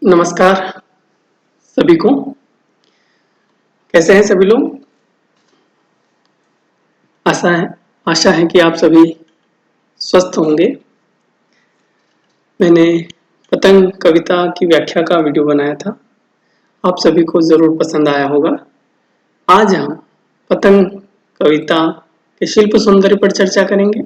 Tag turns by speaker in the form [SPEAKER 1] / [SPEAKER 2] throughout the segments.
[SPEAKER 1] नमस्कार सभी को। कैसे हैं सभी लोग? आशा है कि आप सभी स्वस्थ होंगे। मैंने पतंग कविता की व्याख्या का वीडियो बनाया था, आप सभी को ज़रूर पसंद आया होगा। आज हम पतंग कविता के शिल्प सौंदर्य पर चर्चा करेंगे।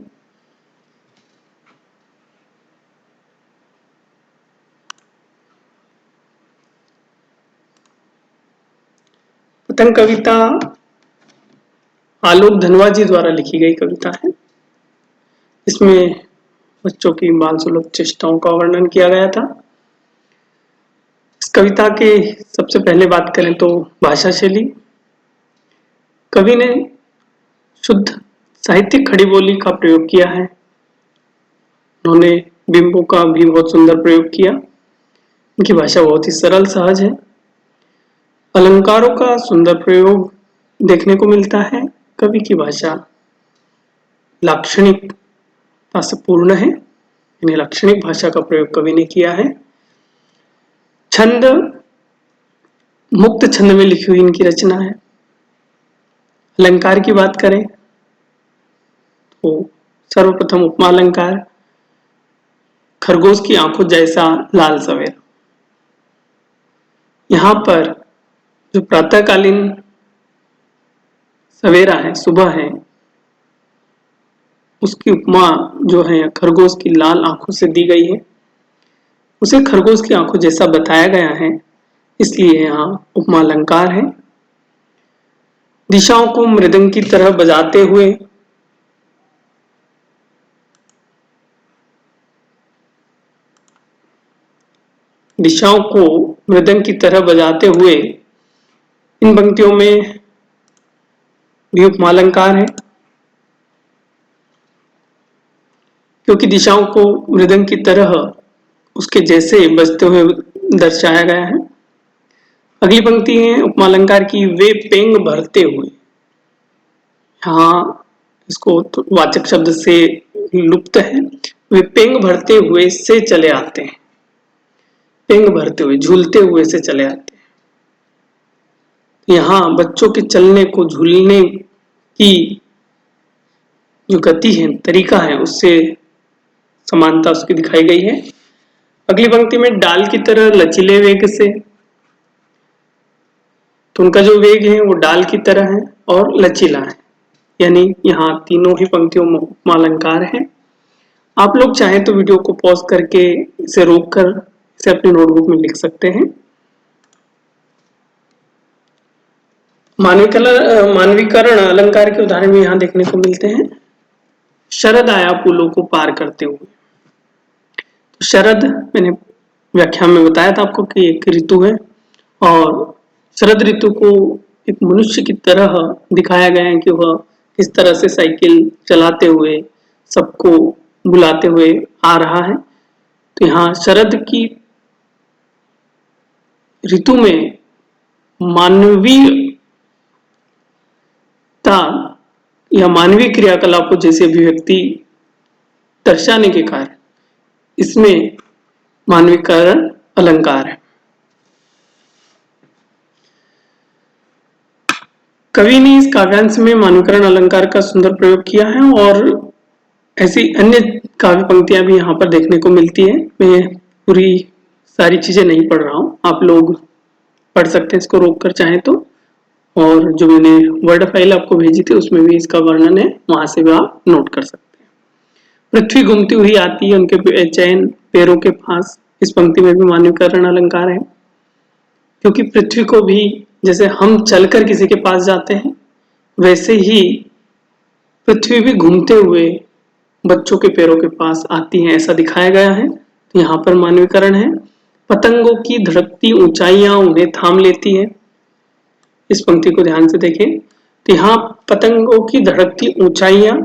[SPEAKER 1] पतंग कविता आलोक धनवा जी द्वारा लिखी गई कविता है। इसमें बच्चों की बाल सुलभ चेष्टाओं का वर्णन किया गया था। इस कविता के सबसे पहले बात करें तो भाषा शैली। कवि ने शुद्ध साहित्यिक खड़ी बोली का प्रयोग किया है। उन्होंने बिंबों का भी बहुत सुंदर प्रयोग किया। उनकी भाषा बहुत ही सरल सहज है। अलंकारों का सुंदर प्रयोग देखने को मिलता है। कवि की भाषा लाक्षणिकता से पूर्ण है, यानी लाक्षणिक भाषा का प्रयोग कवि ने किया है। छंद मुक्त छंद में लिखी हुई इनकी रचना है। अलंकार की बात करें तो सर्वप्रथम उपमा अलंकार, खरगोश की आंखों जैसा लाल सवेरा। यहाँ पर जो प्रातःकालीन सवेरा है, सुबह है, उसकी उपमा जो है खरगोश की लाल आंखों से दी गई है। उसे खरगोश की आंखों जैसा बताया गया है, इसलिए यहाँ उपमा अलंकार है। दिशाओं को मृदंग की तरह बजाते हुए इन पंक्तियों में भी उपमा अलंकार है, क्योंकि दिशाओं को मृदंग की तरह उसके जैसे बजते हुए दर्शाया गया है। अगली पंक्ति है उपमा अलंकार की, वे पेंग भरते हुए। यहाँ इसको तो वाचक शब्द से लुप्त है। वे पेंग भरते हुए से चले आते हैं। पेंग भरते हुए, झूलते हुए से चले आते हैं। यहाँ बच्चों के चलने को, झूलने की जो गति है, तरीका है, उससे समानता उसकी दिखाई गई है। अगली पंक्ति में डाल की तरह लचीले वेग से, तो उनका जो वेग है वो डाल की तरह है और लचीला है, यानी यहाँ तीनों ही पंक्तियों में उपमा अलंकार है। आप लोग चाहें तो वीडियो को पॉज करके इसे रोककर इसे अपनी नोटबुक में लिख सकते हैं। मानवीकरण अलंकार के उदाहरण भी यहाँ देखने को मिलते हैं। शरद आया पुलों को पार करते हुए। तो शरद मैंने व्याख्या में बताया था आपको कि एक ऋतु है, और शरद ऋतु को एक मनुष्य की तरह दिखाया गया है कि वह किस तरह से साइकिल चलाते हुए सबको बुलाते हुए आ रहा है। तो यहाँ शरद की ऋतु में मानवीयता या मानवीय क्रियाकलापों जैसे अभिव्यक्ति दर्शाने के कारण इसमें मानवीकरण अलंकार है। कवि ने इस काव्यांश में मानवीकरण अलंकार का सुंदर प्रयोग किया है, और ऐसी अन्य काव्य पंक्तियां भी यहाँ पर देखने को मिलती है। मैं पूरी सारी चीजें नहीं पढ़ रहा हूँ, आप लोग पढ़ सकते हैं इसको रोक कर चाहें तो, और जो मैंने वर्ड फाइल आपको भेजी थी उसमें भी इसका वर्णन है, वहां से भी आप नोट कर सकते हैं। पृथ्वी घूमती हुई आती है उनके चैन पैरों के पास। इस पंक्ति में भी मानवीकरण अलंकार है, क्योंकि पृथ्वी को भी जैसे हम चलकर किसी के पास जाते हैं, वैसे ही पृथ्वी भी घूमते हुए बच्चों के पैरों के पास आती है, ऐसा दिखाया गया है। तो यहाँ पर मानवीकरण है। पतंगों की धड़कती ऊंचाइयां उन्हें थाम लेती है। इस पंक्ति को ध्यान से देखें, तो यहाँ पतंगों की धड़कती ऊंचाइयां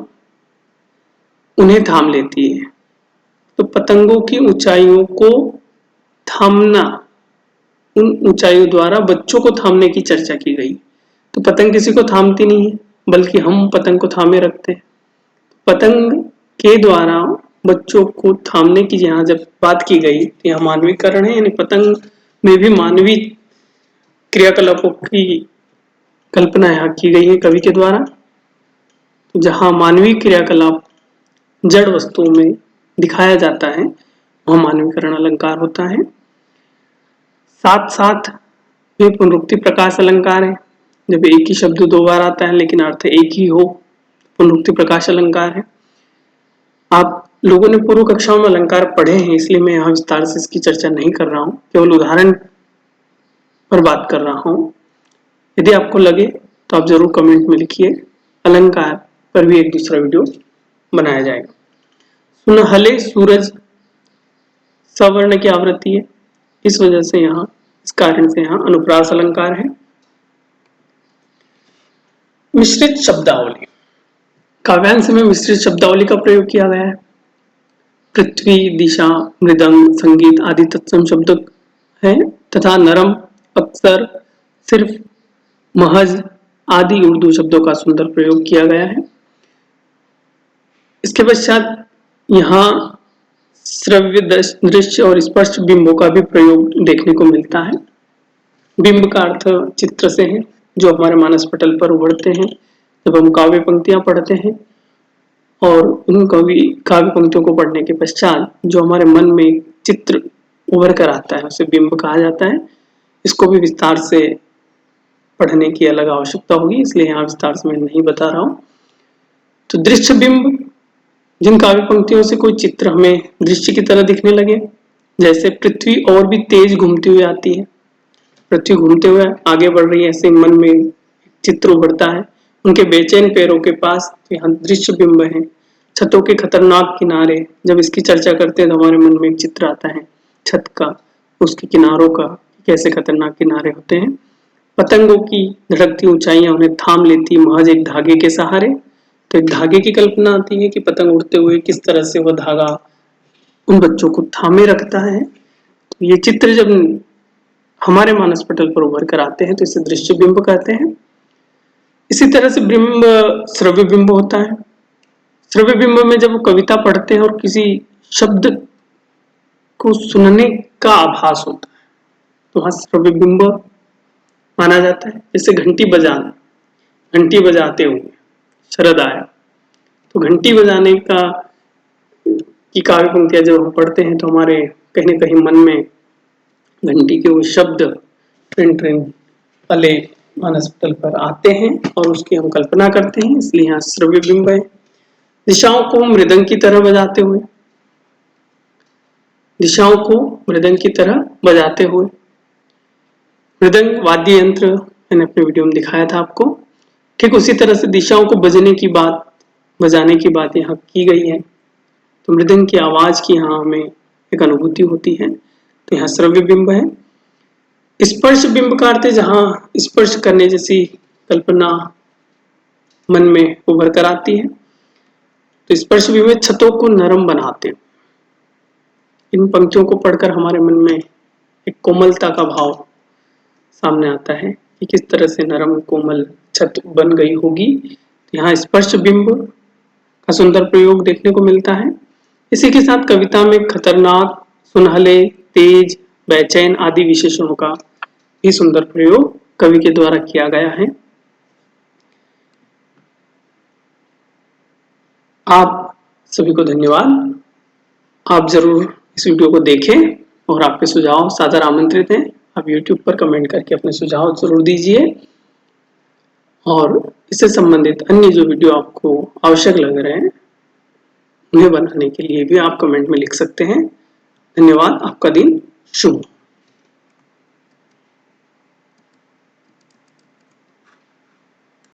[SPEAKER 1] उन्हें थाम लेती है। तो पतंगों की ऊंचाइयों को थामना, उन ऊंचाइयों द्वारा बच्चों को थामने की चर्चा की गई। तो पतंग किसी को थामती नहीं है, बल्कि हम पतंग को थामे रखते हैं। पतंग के द्वारा बच्चों को थामने की यहाँ जब बात की गई, तो यहाँ मानवीकरण है, यानी पतंग में भी मानवीय क्रियाकलापों की कल्पना यहाँ की गई है कवि के द्वारा। जहाँ मानवीय क्रियाकलाप जड़ वस्तुओं में दिखाया जाता है वह मानवीकरण अलंकार होता है। साथ साथ वे पुनरुक्ति प्रकाश अलंकार है। जब एक ही शब्द दो बार आता है लेकिन अर्थ एक ही हो, पुनरुक्ति प्रकाश अलंकार है। आप लोगों ने पूर्व कक्षाओं में अलंकार पढ़े हैं, इसलिए मैं यहाँ विस्तार से इसकी चर्चा नहीं कर रहा हूँ, केवल उदाहरण पर बात कर रहा हूँ। यदि आपको लगे तो आप जरूर कमेंट में लिखिए। अलंकार पर भी एक दूसरा वीडियो बनाया जाएगा। सुनहले सूरज सवर्ण की आवृत्ति है, इस वजह से यहाँ इस कारण से यहाँ अनुप्रास अलंकार है। मिश्रित शब्दावली, काव्यांश में मिश्रित शब्दावली का प्रयोग किया गया है। पृथ्वी, दिशा, मृदंग, संगीत आदि तत्सम शब्द है तथा नरम, अक्सर, सिर्फ, महज आदि उर्दू शब्दों का सुंदर प्रयोग किया गया है। इसके पश्चात यहाँ श्रव्य, दृश्य और स्पर्श बिंबों का भी प्रयोग देखने को मिलता है। बिंब का अर्थ चित्र से है जो हमारे मानस पटल पर उभरते हैं जब हम काव्य पंक्तियां पढ़ते हैं, और उन काव्य पंक्तियों को पढ़ने के पश्चात जो हमारे मन में चित्र उभर कर आता है उसे बिंब कहा जाता है। इसको भी विस्तार से पढ़ने की अलग आवश्यकता होगी, इसलिए यहाँ विस्तार से मैं नहीं बता रहा हूँ। तो दृश्य बिंब, जिन काव्य पंक्तियों से कोई चित्र हमें दृश्य की तरह दिखने लगे, जैसे पृथ्वी और भी तेज घूमती हुई आती है, पृथ्वी घूमते हुए आगे बढ़ रही है, ऐसे मन में चित्र उभरता है। उनके बेचैन पैरों के पास यहाँ दृश्य बिंब है। छतों के खतरनाक किनारे, जब इसकी चर्चा करते हैं तो हमारे मन में एक चित्र आता है छत का, उसके किनारों का, कैसे खतरनाक किनारे होते हैं। पतंगों की धड़कती ऊंचाइयां उन्हें थाम लेती महज एक धागे के सहारे, तो एक धागे की कल्पना आती है कि पतंग उड़ते हुए किस तरह से वह धागा उन बच्चों को थामे रखता है। तो ये चित्र जब हमारे मानस पटल पर उभर कर आते हैं तो इसे दृश्य बिंब कहते हैं। इसी तरह से बिंब श्रव्य बिंब होता है। श्रव्य बिंब में जब कविता पढ़ते हैं और किसी शब्द को सुनने का आभास होता है तो वहां श्रव्य बिंब माना जाता है। जैसे घंटी बजाना, घंटी बजाते हुए शरद आया, तो घंटी बजाने की काव्य पंक्तियां जब हम पढ़ते हैं तो हमारे कहीं न कहीं मन में घंटी के वो शब्द ट्रिन ट्रिन पले मानस पटल पर आते हैं और उसकी हम कल्पना करते हैं, इसलिए यहाँ श्रव्य बिंब है। दिशाओं को मृदंग की तरह बजाते हुए, दिशाओं को मृदंग की तरह बजाते हुए, मृदंग वाद्य यंत्र मैंने अपने वीडियो में दिखाया था आपको, ठीक उसी तरह से दिशाओं को बजाने की बात यहाँ की गई है। तो मृदंग की आवाज की यहाँ हमें एक अनुभूति होती है, तो यहाँ श्रव्य बिंब है। स्पर्श बिंब का अर्थ है जहाँ स्पर्श करने जैसी कल्पना मन में उभर कर आती है। तो स्पर्श बिंब छतों को नरम बनाते, इन पंक्तियों को पढ़कर हमारे मन में एक कोमलता का भाव सामने आता है कि किस तरह से नरम कोमल छत बन गई होगी। तो यहाँ स्पर्श बिंब का सुंदर प्रयोग देखने को मिलता है। इसी के साथ कविता में खतरनाक, सुनहले, तेज, बेचैन आदि विशेषणों का भी सुंदर प्रयोग कवि के द्वारा किया गया है। आप सभी को धन्यवाद। आप जरूर इस वीडियो को देखें और आपके सुझाव सादर आमंत्रित हैं। आप YouTube पर कमेंट करके अपने सुझाव जरूर दीजिए, और इससे संबंधित अन्य जो वीडियो आपको आवश्यक लग रहे हैं उन्हें बनाने के लिए भी आप कमेंट में लिख सकते हैं। धन्यवाद। आपका दिन शुभ हो।